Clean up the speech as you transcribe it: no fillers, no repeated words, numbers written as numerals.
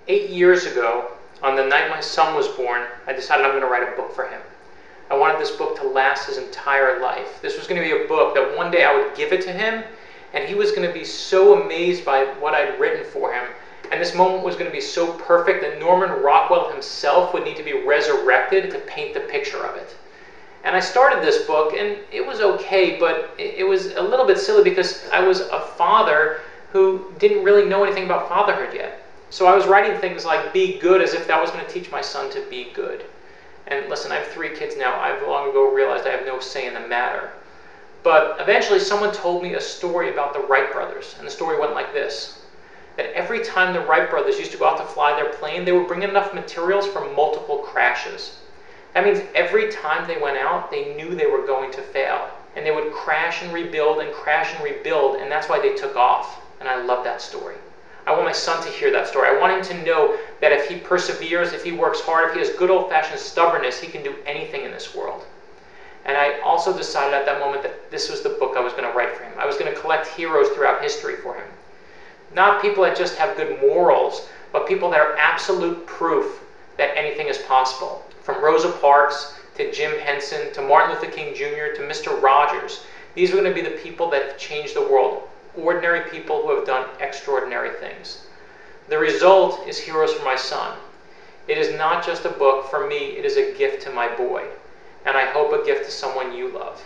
8 years ago, on the night my son was born, I decided I'm going to write a book for him. I wanted this book to last his entire life. This was going to be a book that one day I would give it to him, and he was going to be so amazed by what I'd written for him. And this moment was going to be so perfect that Norman Rockwell himself would need to be resurrected to paint the picture of it. And I started this book, and it was okay, but it was a little bit silly because I was a father who didn't really know anything about fatherhood yet. So I was writing things like be good as if that was going to teach my son to be good. And listen, I have 3 kids now. I've long ago realized I have no say in the matter. But eventually someone told me a story about the Wright brothers, and the story went like this. That every time the Wright brothers used to go out to fly their plane, they would bring enough materials for multiple crashes. That means every time they went out, they knew they were going to fail. And they would crash and rebuild, and that's why they took off. And I love that story. I want my son to hear that story. I want him to know that if he perseveres, if he works hard, if he has good old-fashioned stubbornness, he can do anything in this world. And I also decided at that moment that this was the book I was going to write for him. I was going to collect heroes throughout history for him. Not people that just have good morals, but people that are absolute proof that anything is possible. From Rosa Parks to Jim Henson to Martin Luther King Jr. to Mr. Rogers. These are going to be the people that have changed the world. Ordinary people who have done extraordinary things. The result is Heroes for My Son. It is not just a book for me, it is a gift to my boy. And I hope a gift to someone you love.